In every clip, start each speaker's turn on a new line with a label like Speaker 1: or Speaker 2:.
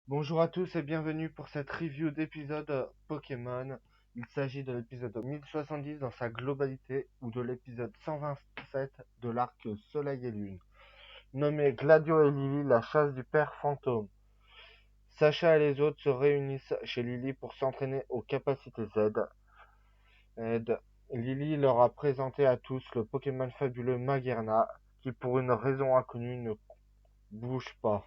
Speaker 1: Bonjour à tous et bienvenue pour cette review d'épisode Pokémon. Il s'agit de l'épisode 1070 dans sa globalité ou de l'épisode 127 de l'arc Soleil et Lune. Nommé Gladio et Lily, la chasse du père fantôme. Sacha et les autres se réunissent chez Lily pour s'entraîner aux capacités Z. Lily leur a présenté à tous le Pokémon fabuleux Magearna qui pour une raison inconnue ne bouge pas.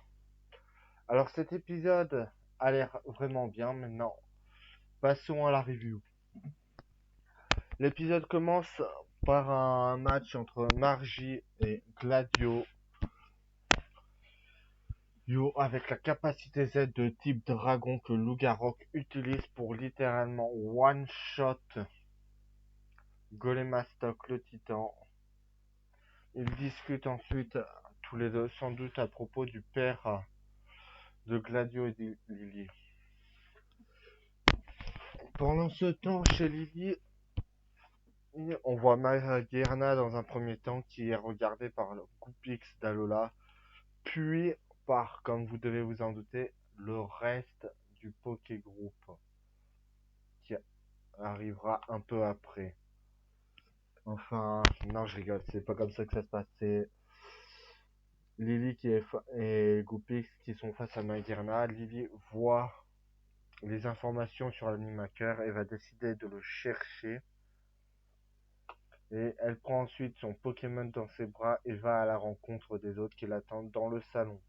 Speaker 1: Alors cet épisode a l'air vraiment bien. Maintenant, passons à la review. L'épisode commence par un match entre Margie et Gladio avec la capacité Z de type dragon que Lugarok utilise pour littéralement one-shot Golemastok le titan. Ils discutent ensuite tous les deux sans doute à propos du père de Gladio et de Lily. Pendant ce temps, chez Lily, on voit Magearna dans un premier temps qui est regardé par le Goupix d'Alola, puis par, comme vous devez vous en douter, le reste du Poké Group qui arrivera un peu après. Enfin, non, je rigole, c'est pas comme ça que ça se passe. C'est Lily et Goupix qui sont face à Magearna. Lily voit les informations sur l'animateur et va décider de le chercher. Et elle prend ensuite son Pokémon dans ses bras et va à la rencontre des autres qui l'attendent dans le salon.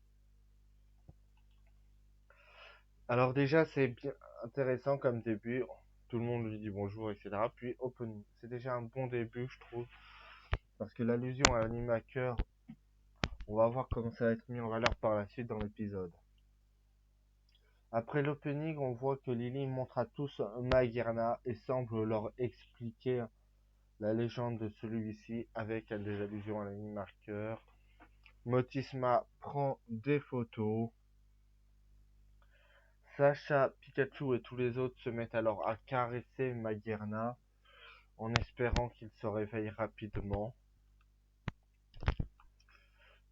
Speaker 1: Alors déjà, c'est bien intéressant comme début. Tout le monde lui dit bonjour, etc. Puis opening. C'est déjà un bon début, je trouve. Parce que l'allusion à l'animateur, on va voir comment ça va être mis en valeur par la suite dans l'épisode. Après l'opening, on voit que Lily montre à tous Magearna et semble leur expliquer la légende de celui-ci avec des allusions à l'animateur. Motisma prend des photos. Sacha, Pikachu et tous les autres se mettent alors à caresser Magearna en espérant qu'il se réveille rapidement.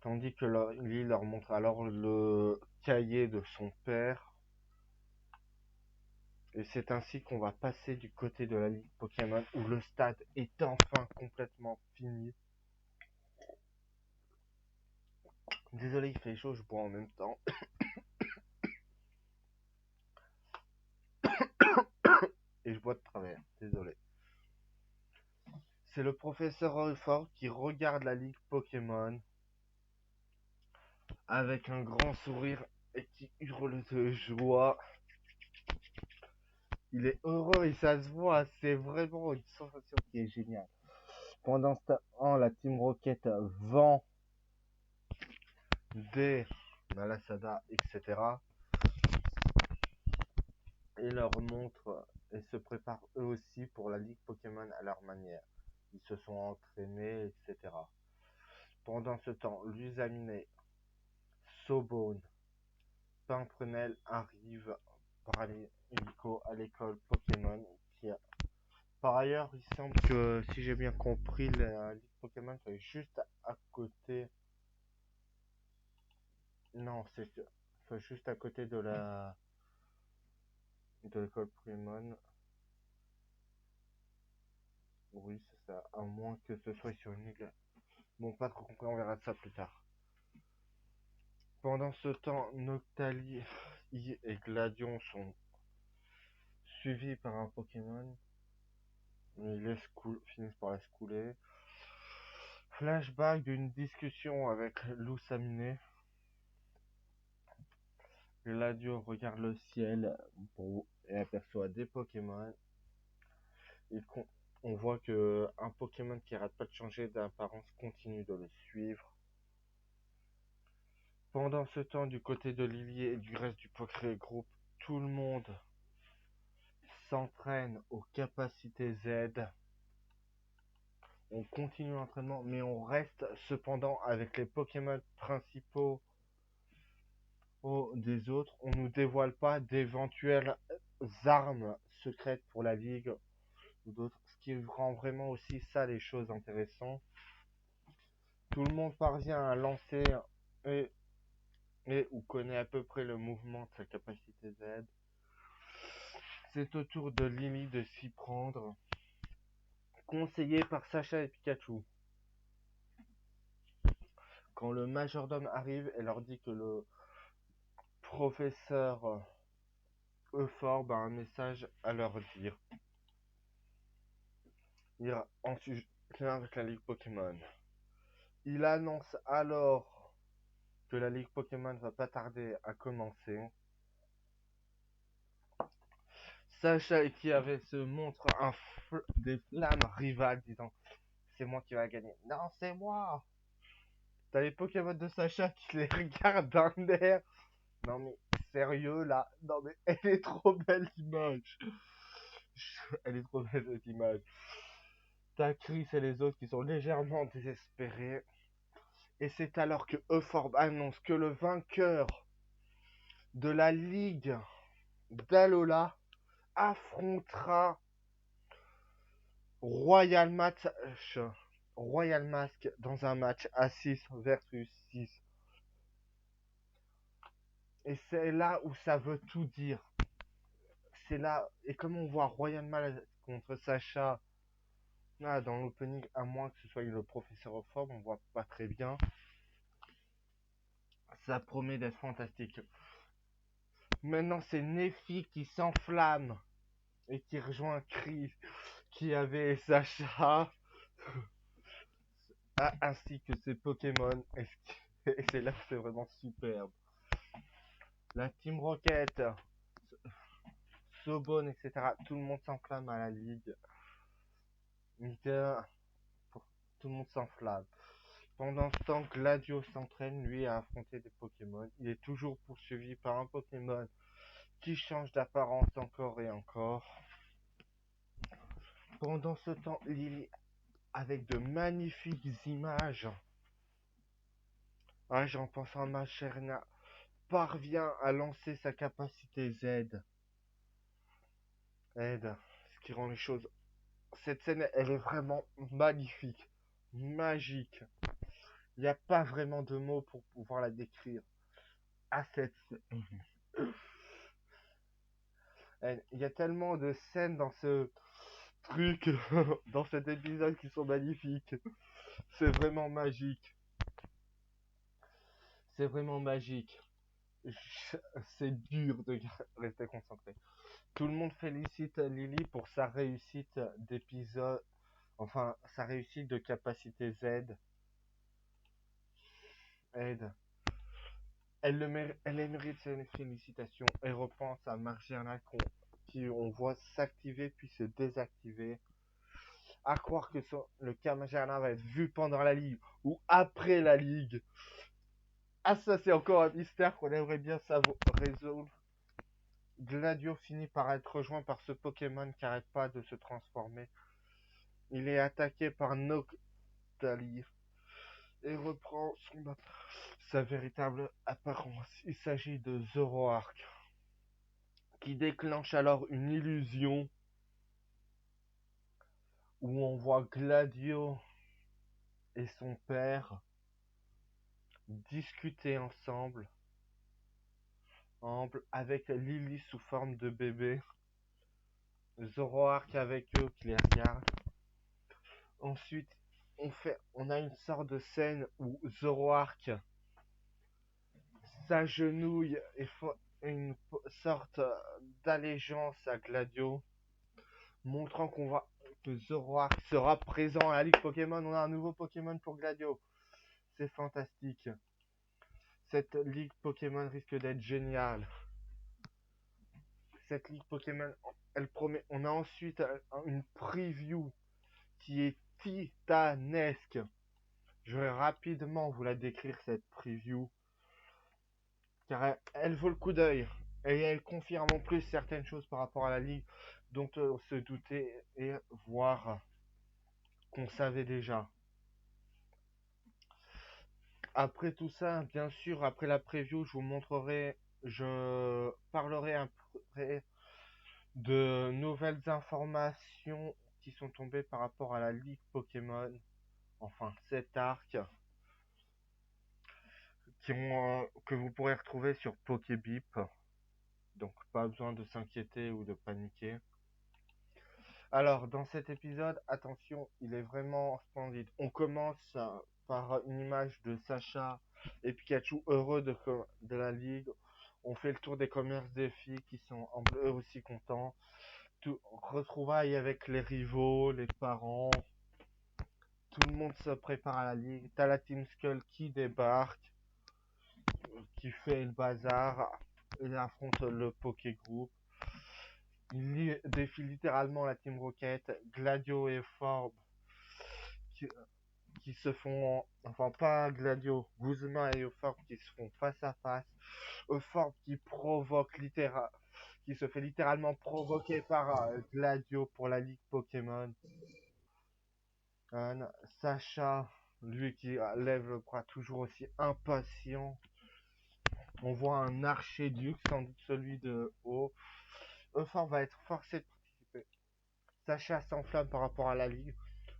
Speaker 1: Tandis que Lily leur montre alors le cahier de son père. Et c'est ainsi qu'on va passer du côté de la Ligue Pokémon où le stade est enfin complètement fini. Désolé, il fait chaud, je bois en même temps. Et je bois de travers, désolé. C'est le professeur Holford qui regarde la Ligue Pokémon avec un grand sourire et qui hurle de joie. Il est heureux et ça se voit, c'est vraiment une sensation qui est géniale. Pendant ce temps, la Team Rocket vend des Malasada, etc. et leur montre et se préparent eux aussi pour la Ligue Pokémon à leur manière. Ils se sont entraînés, etc. Pendant ce temps, Lusaminé, Sobone, Pimprenel arrivent par hélico à l'école Pokémon. Par ailleurs, il semble que, si j'ai bien compris, la Ligue Pokémon est juste à côté. Non, c'est juste à côté de l'école Pokémon. Oui, c'est ça. À moins que ce soit sur une île. Bon, pas trop compris, on verra ça plus tard. Pendant ce temps, Noctali et Gladion sont suivis par un Pokémon. Ils finissent par la schooler. Flashback d'une discussion avec Lusaminé. Gladio regarde le ciel et aperçoit des Pokémon. On voit que un Pokémon qui arrête pas de changer d'apparence continue de le suivre. Pendant ce temps, du côté de Lily et du reste du Poké Group, tout le monde s'entraîne aux capacités Z. On continue l'entraînement, mais on reste cependant avec les Pokémon principaux des autres. On ne nous dévoile pas d'éventuelles armes secrètes pour la Ligue ou d'autres, ce qui rend vraiment aussi ça les choses intéressantes. Tout le monde parvient à lancer et et ou connaît à peu près le mouvement de sa capacité Z, c'est au tour de Lily de s'y prendre, conseillé par Sacha et Pikachu. Quand le majordome arrive et leur dit que le professeur Euphorbe a un message à leur dire. En sujet avec la Ligue Pokémon. Il annonce alors que la Ligue Pokémon va pas tarder à commencer. Sacha et Kiawe se montrent des flammes rivales disant c'est moi qui va gagner. Non, c'est moi. T'as les Pokémon de Sacha qui les regardent d'un air. Non mais sérieux là. Non mais elle est trop belle l'image. Elle est trop belle cette image. T'as Chris et les autres qui sont légèrement désespérés. Et c'est alors que Euphorbe annonce que le vainqueur de la Ligue d'Alola affrontera Royal Mask dans un match à 6 versus 6. Et c'est là où ça veut tout dire. C'est là, et comme on voit Royal Mask contre Sacha, là, dans l'opening, à moins que ce soit le professeur Euphorbe, on voit pas très bien. Ça promet d'être fantastique. Maintenant, c'est Nefi qui s'enflamme et qui rejoint Chris, qui avait Sacha, ainsi que ses Pokémon. Et c'est là que c'est vraiment superbe. La Team Rocket, Sobone, etc. Tout le monde s'enflamme à la Ligue. Tout le monde s'enflamme. Pendant ce temps, Gladio s'entraîne, lui, à affronter des Pokémon. Il est toujours poursuivi par un Pokémon qui change d'apparence encore et encore. Pendant ce temps, Lily, avec de magnifiques images, j'en pense à Macherna, parvient à lancer sa capacité Z. Ce qui rend les choses. Cette scène, elle est vraiment magnifique, magique. Il n'y a pas vraiment de mots pour pouvoir la décrire. Il y a tellement de scènes dans ce truc, dans cet épisode qui sont magnifiques. C'est vraiment magique. C'est vraiment magique. C'est dur de rester concentré. Tout le monde félicite Lily pour sa réussite d'épisode, enfin sa réussite de capacité Z. Aide. Elle mérite ses félicitations. Elle repense à Margiana qui on voit s'activer puis se désactiver. À croire que le cas Margiana va être vu pendant la ligue ou après la ligue. Ah ça c'est encore un mystère qu'on aimerait bien résoudre. Gladio finit par être rejoint par ce Pokémon qui n'arrête pas de se transformer. Il est attaqué par Noctali et reprend sa véritable apparence. Il s'agit de Zoroark, qui déclenche alors une illusion où on voit Gladio et son père discuter ensemble avec Lily sous forme de bébé, Zoroark avec eux qui les regarde. Ensuite, on a une sorte de scène où Zoroark s'agenouille et fait une sorte d'allégeance à Gladio, montrant qu'on va que Zoroark sera présent à la Ligue Pokémon. On a un nouveau Pokémon pour Gladio. C'est fantastique. Cette Ligue Pokémon risque d'être géniale. Cette Ligue Pokémon, elle promet. On a ensuite une preview qui est titanesque. Je vais rapidement vous la décrire, cette preview, car elle vaut le coup d'œil. Et elle confirme en plus certaines choses par rapport à la ligue dont on se doutait et voir qu'on savait déjà. Après tout ça, bien sûr, après la preview, je parlerai après de nouvelles informations qui sont tombées par rapport à la ligue Pokémon, enfin cet arc, que vous pourrez retrouver sur Pokébip. Donc pas besoin de s'inquiéter ou de paniquer. Alors, dans cet épisode, attention, il est vraiment splendide. On commence par une image de Sacha et Pikachu heureux de la ligue. On fait le tour des commerces des filles qui sont eux aussi contents. Retrouvailles avec les rivaux, les parents. Tout le monde se prépare à la ligue. T'as la Team Skull qui débarque, qui fait le bazar. Il affronte le Poké Group. Il défie littéralement la Team Rocket, Gladio et Forbes qui, qui se font, enfin pas Gladio, Guzma et Forbes qui se font face à face. Forbes qui se fait littéralement provoquer par Gladio pour la Ligue Pokémon. Sacha, lui qui lève le bras toujours aussi impatient. On voit un archiduc, sans doute celui de haut. Forbes va être forcé de participer. Sacha s'enflamme par rapport à la ligue.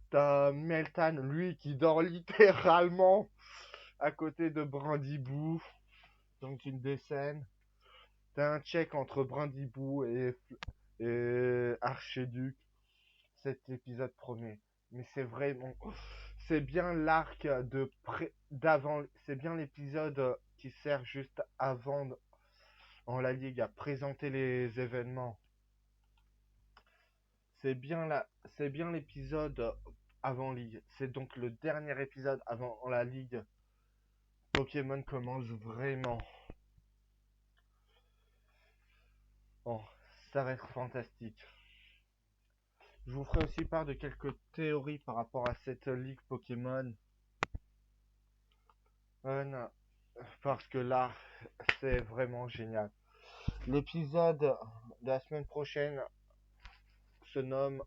Speaker 1: T'as Meltan, lui, qui dort littéralement à côté de Brandyboo. Donc une des scènes. T'as un check entre Brandyboo et Archiduc. Cet épisode promet. Mais c'est vraiment... C'est bien l'arc d'avant. C'est bien l'épisode qui sert juste avant en la ligue à présenter les événements. C'est bien l'épisode avant ligue. C'est donc le dernier épisode avant la ligue. Pokémon commence vraiment. Oh, ça va être fantastique. Je vous ferai aussi part de quelques théories par rapport à cette ligue Pokémon. Non, parce que là, c'est vraiment génial. L'épisode de la semaine prochaine se nomme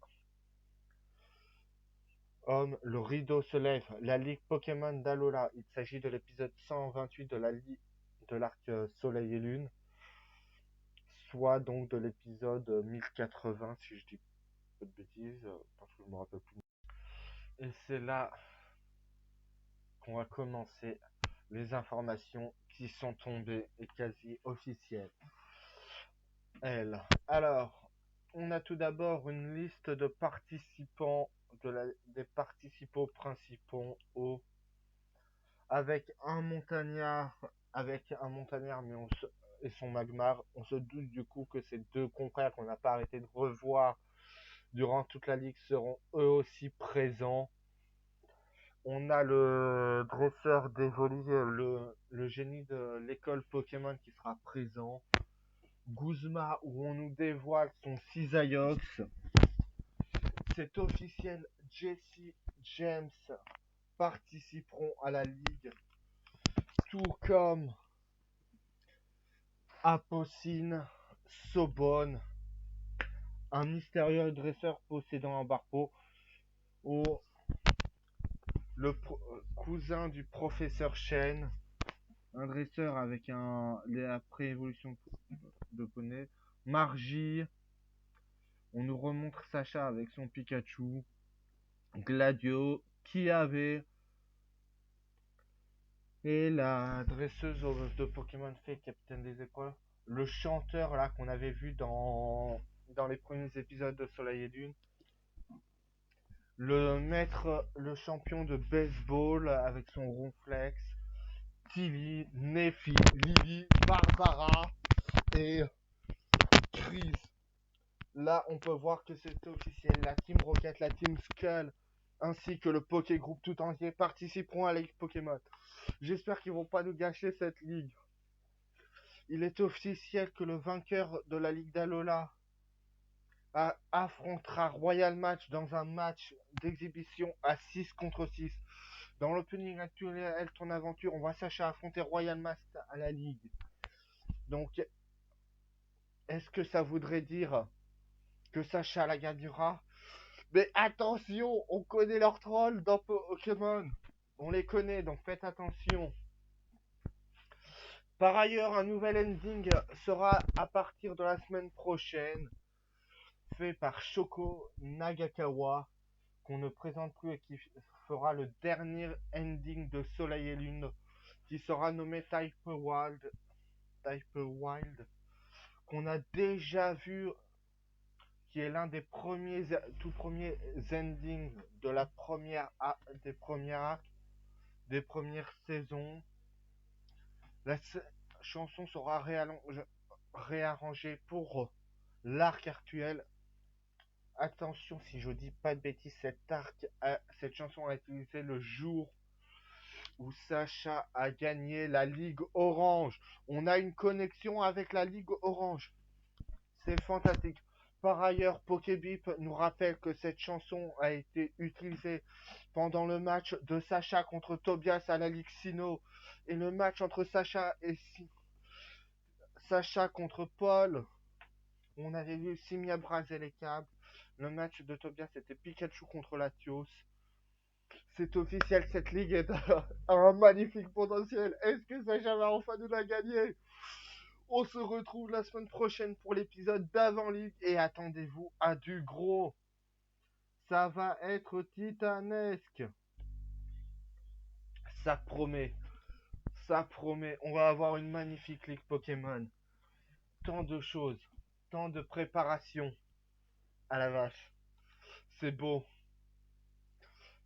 Speaker 1: Homme, le rideau se lève, la ligue Pokémon d'Alola. Il s'agit de l'épisode 128 de l'arc Soleil et Lune, soit donc de l'épisode 1080 si je dis pas de bêtises, parce que je me rappelle plus. Et c'est là qu'on va commencer les informations qui sont tombées et quasi officielles. Alors, on a tout d'abord une liste de participants, des participants principaux avec un montagnard, et son Magmar. On se doute du coup que ces deux confrères qu'on n'a pas arrêté de revoir durant toute la ligue seront eux aussi présents. On a le dresseur d'Evoli, le génie de l'école Pokémon qui sera présent. Guzma, où on nous dévoile son Cisaiox. C'est officiel, Jesse James participeront à la ligue, tout comme Apocine, Sobonne, un mystérieux dresseur possédant un barpeau, ou le cousin du professeur Shen, un dresseur avec la pré-évolution de poney, Margie, on nous remontre Sacha avec son Pikachu, Gladio, Kiawe, et la dresseuse de Pokémon Fée, capitaine des épreuves, le chanteur là qu'on avait vu dans les premiers épisodes de Soleil et Lune, le champion de baseball avec son ronflex, Tilly, Nefi, Lily, Barbara et Chris. Là, on peut voir que c'est officiel. La Team Rocket, la Team Skull, ainsi que le Poké Group tout entier participeront à la Ligue Pokémon. J'espère qu'ils vont pas nous gâcher cette ligue. Il est officiel que le vainqueur de la Ligue d'Alola affrontera Royal Match dans un match d'exhibition à 6 contre 6. Dans l'opening actuel, ton aventure, on va Sacha affronter Royal Match à la Ligue. Donc, est-ce que ça voudrait dire que Sacha la gagnera? Mais attention, on connaît leurs trolls dans Pokémon. On les connaît, donc faites attention. Par ailleurs, un nouvel ending sera à partir de la semaine prochaine, fait par Shoko Nagakawa, qu'on ne présente plus et qui fera le dernier ending de Soleil et Lune, qui sera nommé Type Wild, qu'on a déjà vu, qui est l'un des tout premiers endings de la des premières arcs, des premières saisons. La chanson sera réarrangée pour l'arc actuel. Attention, si je dis pas de bêtises, cette chanson a été utilisée le jour où Sacha a gagné la Ligue Orange. On a une connexion avec la Ligue Orange. C'est fantastique. Par ailleurs, Pokébip nous rappelle que cette chanson a été utilisée pendant le match de Sacha contre Tobias à la Ligue Sino et le match entre Sacha contre Paul. On avait vu Simia braser les câbles. Le match de Tobias c'était Pikachu contre Latios. C'est officiel, cette ligue a un magnifique potentiel. Est-ce que Sacha va enfin nous la gagner? On se retrouve la semaine prochaine pour l'épisode d'avant-ligue et attendez-vous à du gros. Ça va être titanesque. Ça promet. Ça promet. On va avoir une magnifique ligue Pokémon. Tant de choses. Tant de préparation. À la vache. C'est beau.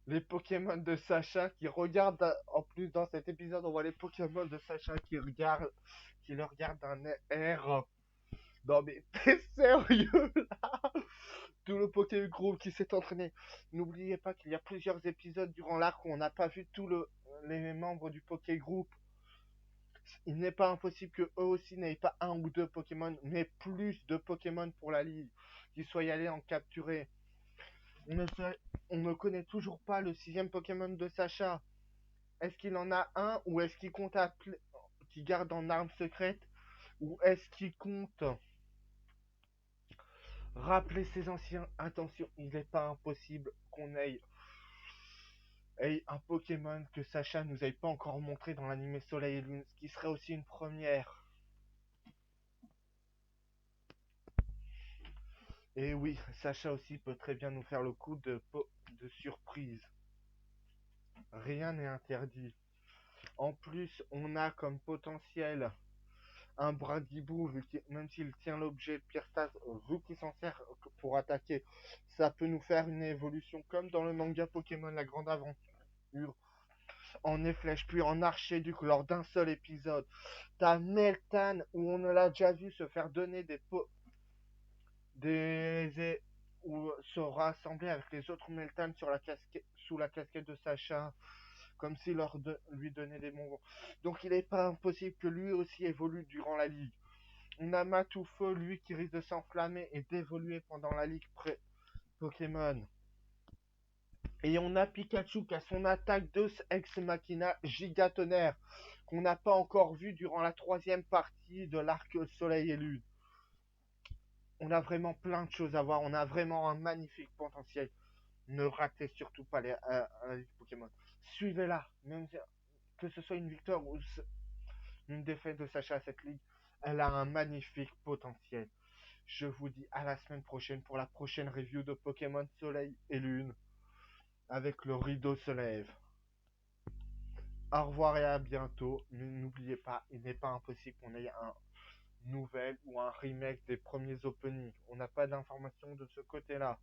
Speaker 1: Les Pokémon de Sacha qui regardent, en plus dans cet épisode, on voit les Pokémon de Sacha qui le regardent d'un air. Non mais t'es sérieux là? Tout le Pokémon Group qui s'est entraîné. N'oubliez pas qu'il y a plusieurs épisodes durant l'arc où on n'a pas vu tous les membres du Poké Group. Il n'est pas impossible que eux aussi n'aient pas un ou deux Pokémon, mais plus de Pokémon pour la ligue, qu'ils soient allés en capturer. On ne connaît toujours pas le sixième Pokémon de Sacha. Est-ce qu'il en a un ou est-ce qu'il compte qu'il garde en arme secrète ou est-ce qu'il compte rappeler ses anciens? Attention, il n'est pas impossible qu'on ait un Pokémon que Sacha nous ait pas encore montré dans l'anime Soleil et Lune, ce qui serait aussi une première. Et oui, Sacha aussi peut très bien nous faire le coup de surprise. Rien n'est interdit. En plus, on a comme potentiel un Bradibou, même s'il tient l'objet de Pierre-Stase, vu qu'il s'en sert pour attaquer, ça peut nous faire une évolution comme dans le manga Pokémon La Grande Aventure, en Efflèche, puis en Archéduc lors d'un seul épisode. T'as Meltan, où on l'a déjà vu se faire donner ou se rassembler avec les autres Meltan sous la casquette de Sacha, comme s'il lui donnait des bonbons. Donc il n'est pas impossible que lui aussi évolue durant la ligue. On a Matoufeu, lui, qui risque de s'enflammer et d'évoluer pendant la ligue Pokémon. Et on a Pikachu qui a son attaque de Ex Machina Gigatonnerre, qu'on n'a pas encore vu durant la troisième partie de l'arc Soleil et Lune. On a vraiment plein de choses à voir, on a vraiment un magnifique potentiel. Ne ratez surtout pas la ligue Pokémon. Suivez-la, même que ce soit une victoire ou une défaite de Sacha à cette ligue, elle a un magnifique potentiel. Je vous dis à la semaine prochaine pour la prochaine review de Pokémon Soleil et Lune. Avec le rideau se lève. Au revoir et à bientôt. Mais n'oubliez pas, il n'est pas impossible qu'on ait un nouvel ou un remake des premiers openings. On n'a pas d'informations de ce côté-là.